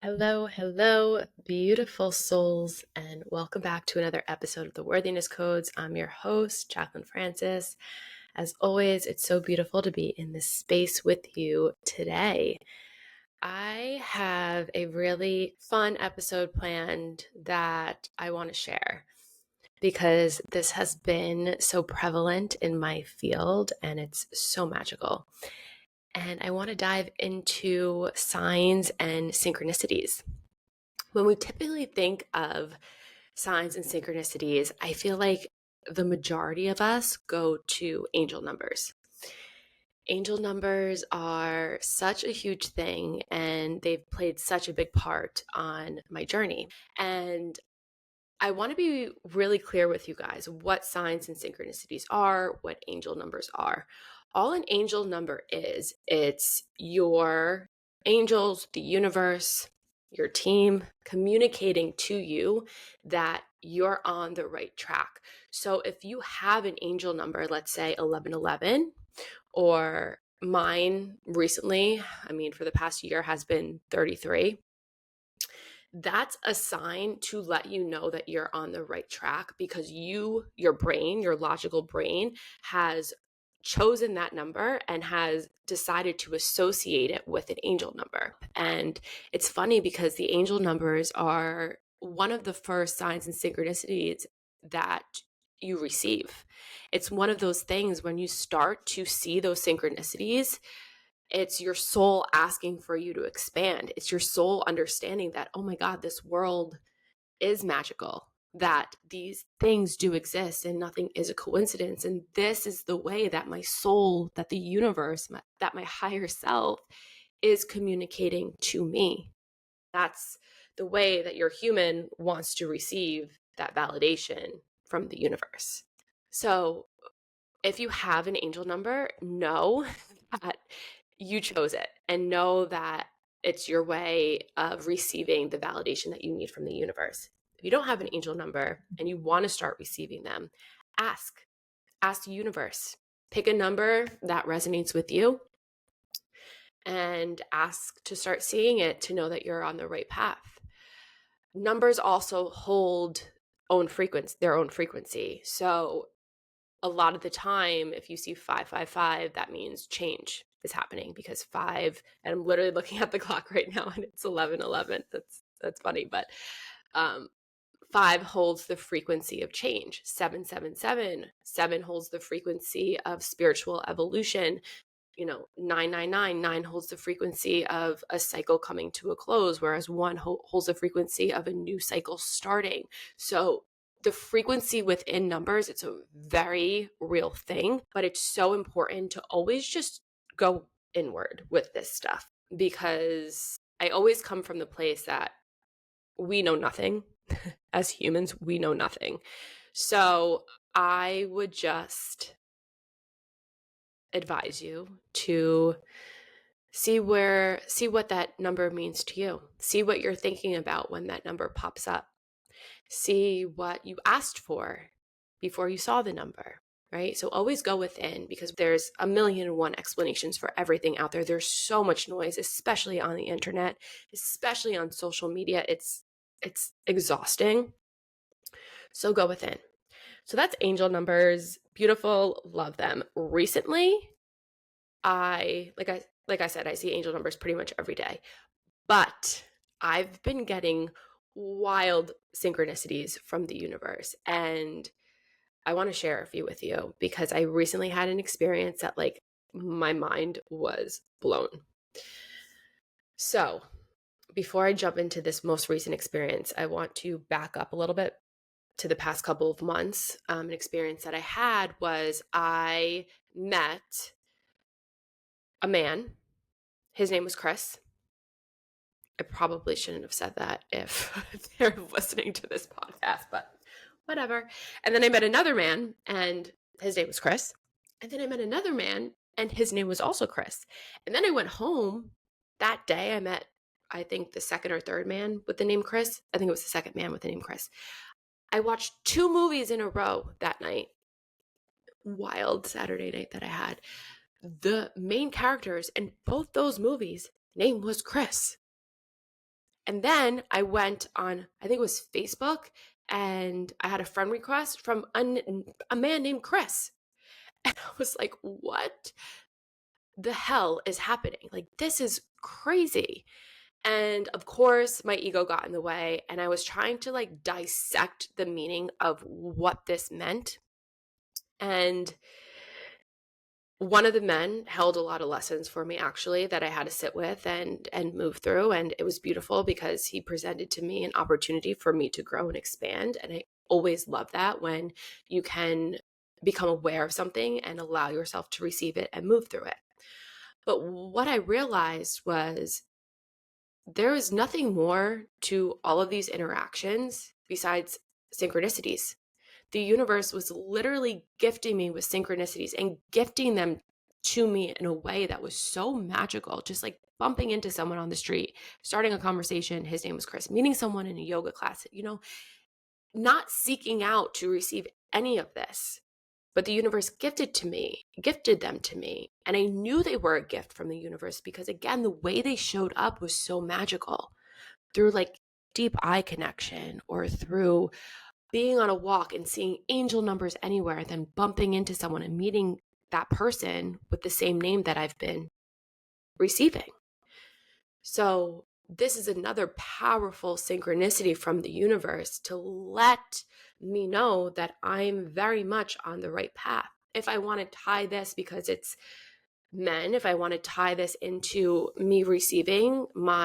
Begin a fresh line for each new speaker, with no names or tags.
Hello, hello, beautiful souls, and welcome back to another episode of the Worthiness Codes. I'm your host, Jaclyn Francis. As always, it's so beautiful to be in this space with you today. I have a really fun episode planned that I want to share because this has been so prevalent in my field and it's so magical. And I want to dive into signs and synchronicities. When we typically think of signs and synchronicities, I feel like the majority of us go to angel numbers. Angel numbers are such a huge thing and they've played such a big part on my journey. And I want to be really clear with you guys what signs and synchronicities are, what angel numbers are. All an angel number is, it's your angels, the universe, your team communicating to you that you're on the right track. So if you have an angel number, let's say 1111, or mine recently, for the past year has been 33, that's a sign to let you know that you're on the right track because your brain, your logical brain, has chosen that number and has decided to associate it with an angel number. And it's funny because the angel numbers are one of the first signs and synchronicities that you receive. It's one of those things when you start to see those synchronicities, it's your soul asking for you to expand. It's your soul understanding that, oh my God, this world is magical, that these things do exist and nothing is a coincidence. And this is the way that my soul, that the universe, that my higher self is communicating to me. That's the way that your human wants to receive that validation from the universe. So if you have an angel number, know that you chose it and know that it's your way of receiving the validation that you need from the universe. If you don't have an angel number and you want to start receiving them, ask the universe. Pick a number that resonates with you and ask to start seeing it to know that you're on the right path. Numbers also hold their own frequency. So a lot of the time, if you see 555, that means change is happening because 5, and I'm literally looking at the clock right now and it's 11:11. That's funny, but 5 holds the frequency of change. 7 holds the frequency of spiritual evolution. 9 holds the frequency of a cycle coming to a close, whereas 1 holds the frequency of a new cycle starting. So the frequency within numbers, it's a very real thing, but it's so important to always just go inward with this stuff because I always come from the place that we know nothing. As humans, we know nothing. So I would just advise you to see what that number means to you. See what you're thinking about when that number pops up. See what you asked for before you saw the number, right? So always go within because there's a million and one explanations for everything out there. There's so much noise, especially on the internet, especially on social media. It's exhausting. So go within. So that's angel numbers. Beautiful, love them. Recently, like I said, I see angel numbers pretty much every day. But I've been getting wild synchronicities from the universe. And I want to share a few with you because I recently had an experience that my mind was blown. So before I jump into this most recent experience, I want to back up a little bit to the past couple of months. An experience that I had was I met a man. His name was Chris. I probably shouldn't have said that if they're listening to this podcast, but whatever. And then I met another man and his name was Chris. And then I met another man and his name was also Chris. And then I went home that day. I met, I think, the second or third man with the name Chris. I think it was the second man with the name Chris. I watched 2 movies in a row that night. Wild Saturday night that I had. The main characters in both those movies' name was Chris. And then I went on, I think it was Facebook, and I had a friend request from a man named Chris. And I was like, what the hell is happening? Like, this is crazy. And of course, my ego got in the way, and I was trying to like dissect the meaning of what this meant. And one of the men held a lot of lessons for me, actually, that I had to sit with and move through. And it was beautiful because he presented to me an opportunity for me to grow and expand. And I always love that, when you can become aware of something and allow yourself to receive it and move through it. But what I realized was there is nothing more to all of these interactions besides synchronicities. The universe was literally gifting me with synchronicities and gifting them to me in a way that was so magical. Just like bumping into someone on the street, starting a conversation. His name was Chris, meeting someone in a yoga class, not seeking out to receive any of this. But the universe gifted them to me. And I knew they were a gift from the universe because, again, the way they showed up was so magical, through like deep eye connection, or through being on a walk and seeing angel numbers anywhere, and then bumping into someone and meeting that person with the same name that I've been receiving. So this is another powerful synchronicity from the universe to let me know that I'm very much on the right path. If I want to tie this, because it's men, if I want to tie this into me receiving my